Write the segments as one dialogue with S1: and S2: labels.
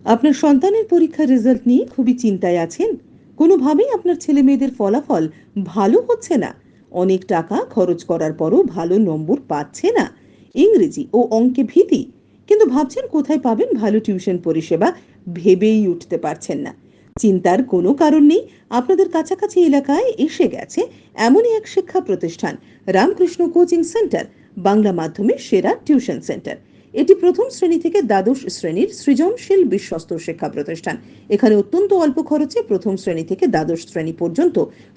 S1: আপনার সন্তানের পরীক্ষার রেজাল্ট নিয়ে খুবই চিন্তায় আছেন? কোনোভাবেই আপনার ছেলেমেয়েদের ফলাফল ভালো হচ্ছে না। অনেক টাকা খরচ করার পরও ভালো নম্বর পাচ্ছে না। ইংরেজি ও অঙ্কে ভীতি। কিন্তু ভাবছেন কোথায় পাবেন ভালো টিউশন পরিষেবা, ভেবেই উঠতে পারছেন না। চিন্তার কোনো কারণ নেই। আপনাদের কাছাকাছি এলাকায় এসে গেছে এমনই এক শিক্ষা প্রতিষ্ঠান, রামকৃষ্ণ কোচিং সেন্টার, বাংলা মাধ্যমের সেরা টিউশন সেন্টার। এটি প্রথম শ্রেণী থেকে দ্বাদশ শ্রেণীর সৃজনশীল বিশ্বস্ত শিক্ষা প্রতিষ্ঠান। এখানে অত্যন্ত অল্প খরচে প্রথম শ্রেণী থেকে দ্বাদশ শ্রেণী পর্যন্ত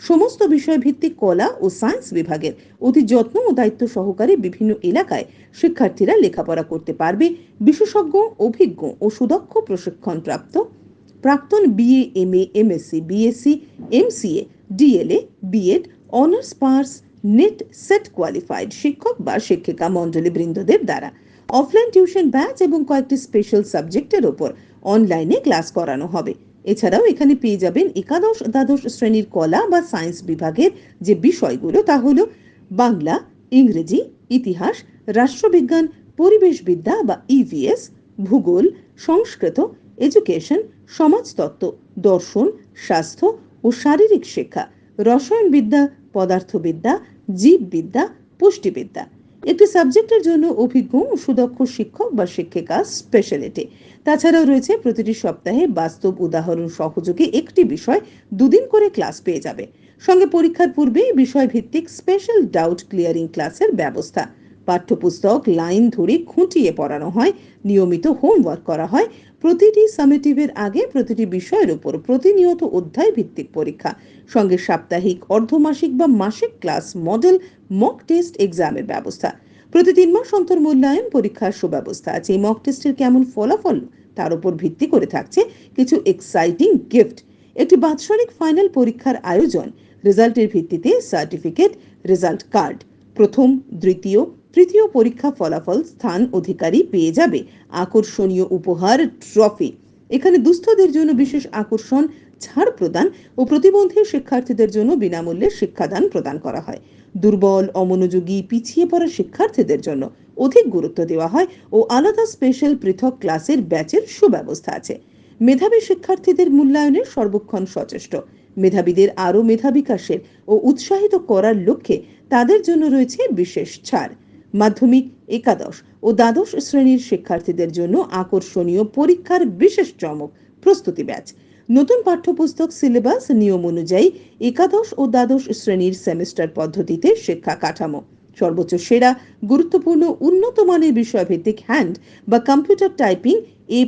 S1: সমস্ত বিষয় ভিত্তিক কলা ও সায়েন্স বিভাগের অতি যত্ন ও দায়িত্ব সহকারে বিভিন্ন এলাকায় শিক্ষার্থীরা লেখাপড়া করতে পারবে। বিশেষজ্ঞ, অভিজ্ঞ ও সুদক্ষ প্রশিক্ষণপ্রাপ্ত প্রাক্তন BA, MA, MSc, BSc, MCA, DLA, BEd, honours pass, NET, SET qualified শিক্ষক বা শিক্ষিকা মণ্ডলী বৃন্দদের দ্বারা অফলাইন টিউশন ব্যাচ এবং কয়েকটি স্পেশাল সাবজেক্টের ওপর অনলাইনে ক্লাস করানো হবে। এছাড়াও এখানে পেয়ে যাবেন একাদশ দ্বাদশ শ্রেণীর কলা বা সায়েন্স বিভাগের যে বিষয়গুলো তা হলো বাংলা, ইংরেজি, ইতিহাস, রাষ্ট্রবিজ্ঞান, পরিবেশবিদ্যা বা ইভিএস, ভূগোল, সংস্কৃত, এডুকেশন, সমাজতত্ত্ব, দর্শন, স্বাস্থ্য ও শারীরিক শিক্ষা, রসায়নবিদ্যা, পদার্থবিদ্যা, জীববিদ্যা, পুষ্টিবিদ্যা। একটি সাবজেক্টের জন্য অভিজ্ঞ ও সুদক্ষ শিক্ষক বা শিক্ষিকা স্পেশালিটি। তাছাড়াও রয়েছে প্রতিটি সপ্তাহে বাস্তব উদাহরণ সহযোগে একটি বিষয় দুদিন করে ক্লাস পেয়ে যাবে। সঙ্গে পরীক্ষার পূর্বে বিষয় ভিত্তিক স্পেশাল ডাউট ক্লিয়ারিং ক্লাসের ব্যবস্থা। পাঠ্যপুস্তক লাইন ধরে খুঁটিয়ে পড়ানো হয়, নিয়মিত হোমওয়ার্ক করা হয়। প্রতিটি সামেটিভের আগে প্রতিটি বিষয়ের উপর প্রতিনিয়ত অধ্যায় ভিত্তিক পরীক্ষা, সঙ্গে সাপ্তাহিক, অর্ধমাসিক বা মাসিক ক্লাস, মডেল, মক টেস্ট এক্সামের ব্যবস্থা। প্রতি 3 মাস অন্তর মূল্যায়ন পরীক্ষার সুব্যবস্থা আছে। এই মক টেস্টের কেমন ফলাফল তার উপর ভিত্তি করে থাকছে কিছু এক্সাইটিং গিফট। একটি বাৎসরিক ফাইনাল পরীক্ষার আয়োজন, রেজাল্টের ভিত্তিতে সার্টিফিকেট, রেজাল্ট কার্ড। প্রথম, দ্বিতীয়, তৃতীয় পরীক্ষা ফলাফল স্থান অধিকারী পেয়ে যাবে আকর্ষণীয় উপহার, ট্রফি। এখানে দুস্থদের জন্য বিশেষ আকর্ষণ, ছাড় প্রদান ও প্রতিবন্ধী শিক্ষার্থীদের জন্য বিনামূল্যে শিক্ষাদান প্রদান করা হয়। দুর্বল, অমনোযোগী, পিছিয়ে পড়া শিক্ষার্থীদের জন্য অধিক গুরুত্ব দেওয়া হয় ও আলাদা স্পেশাল পৃথক ক্লাসের ব্যাচের সুব্যবস্থা আছে। মেধাবী শিক্ষার্থীদের মূল্যায়নে সর্বক্ষণ সচেষ্ট। মেধাবীদের আরও মেধা বিকাশের ও উৎসাহিত করার লক্ষ্যে তাদের জন্য রয়েছে বিশেষ ছাড়। মাধ্যমিক, একাদশ ও দ্বাদশ শ্রেণীর শিক্ষার্থীদের জন্য আকর্ষণীয় পরীক্ষার বিশেষ চমক, প্রস্তুতি ব্যাচ। নতুন পাঠ্যপুস্তক, সিলেবাস, নিয়ম অনুযায়ী একাদশ ও দ্বাদশ শ্রেণীর সেমিস্টার পদ্ধতিতে শিক্ষা কাঠামো। সর্বোচ্চ সেরা, গুরুত্বপূর্ণ, উন্নত মানের বিষয়ভিত্তিক হ্যান্ড বা computer typing, A+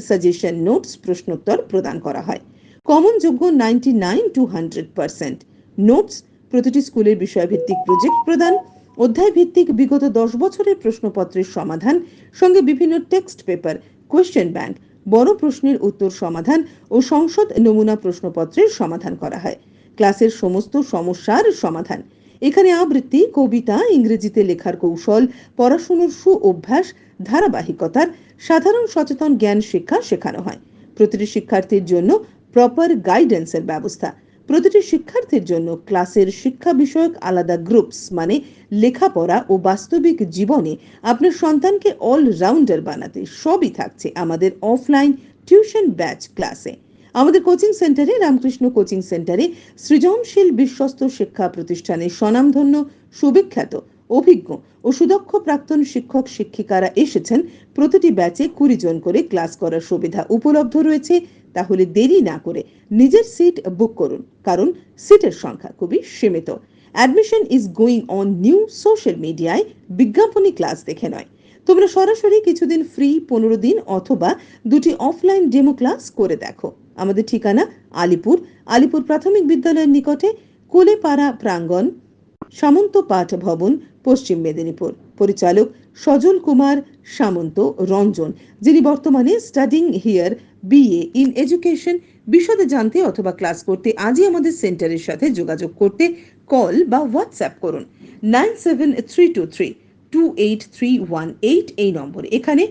S1: suggestion notes, প্রশ্নোত্তর প্রদান করা হয়। কমন যোগ্য 99 to 100%। নোটস, প্রতিটি স্কুলের বিষয়ভিত্তিক প্রজেক্ট প্রদান, অধ্যায় ভিত্তিক বিগত 10 বছরের প্রশ্নপত্রের সমাধান, সঙ্গে বিভিন্ন টেক্সট পেপার, কোয়েশ্চেন ব্যাংক, বড় প্রশ্নের উত্তর সমাধান ও সংসদ নমুনা প্রশ্নপত্রের সমাধান করা হয়। ক্লাসের সমস্ত সমস্যার সমাধান। এখানে আবৃত্তি, কবিতা, ইংরেজিতে লেখার কৌশল, পড়াশোনার সু অভ্যাস, ধারাবাহিকতার সাধারণ সচেতন জ্ঞান শিক্ষা শেখানো হয়। প্রতিটি শিক্ষার্থীর জন্য প্রপার গাইডেন্সের ব্যবস্থা। প্রতিটি শিক্ষার্থীর জন্য ক্লাসের শিক্ষা বিষয়ক আলাদা গ্রুপস, মানে লেখাপড়া ও বাস্তবিক জীবনে আপনার সন্তানকে অলরাউন্ডার বানাতে সবই থাকছে আমাদের অফলাইন টিউশন ব্যাচ ক্লাসে। আমাদের কোচিং সেন্টারে, রামকৃষ্ণ কোচিং সেন্টারে, সৃজনশীল বিশ্বস্ত শিক্ষা প্রতিষ্ঠানের স্বনামধন্য, সুবিখ্যাত, অভিজ্ঞ ও সুদক্ষ প্রাক্তন শিক্ষক শিক্ষিকারা এসেছেন। প্রতিটি ব্যাচে 20 জন করে ক্লাস করার সুবিধা উপলব্ধ রয়েছে। তাহলে দেরি না করে নিজের সিট বুক করুন, কারণ সিটের সংখ্যা খুবই সীমিত। Admission is going on new. Social মিডিয়ায় বিজ্ঞাপনী ক্লাস দেখে নয়, তোমরা সরাসরি কিছুদিন ফ্রি, 15 দিন অথবা 2টি অফলাইন ডেমো ক্লাস করে দেখো। আমাদের ঠিকানা আলিপুর প্রাথমিক বিদ্যালয়ের নিকটে, কোলেপাড়া প্রাঙ্গণ, সামন্ত পাঠ ভবন, পশ্চিম মেদিনীপুর। পরিচালক সজল কুমার সামন্ত রঞ্জন, যিনি বর্তমানে studying here BA in education. বিশদে জানতে অথবা ক্লাস করতে আজই আমাদের সেন্টারের সাথে যোগাযোগ করতে কল বা হোয়াটসঅ্যাপ করুন 9732328318 এই নম্বরে। এখানে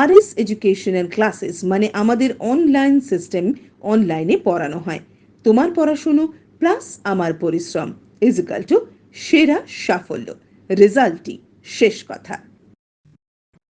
S1: RS এডুকেশনাল ক্লাসেস, মানে আমাদের অনলাইন সিস্টেম, অনলাইনে পড়ানো হয়। তোমার পড়াশুনো প্লাস আমার পরিশ্রম ইজ ইকাল টু সেরা সাফল্য। রেজাল্টই শেষ কথা।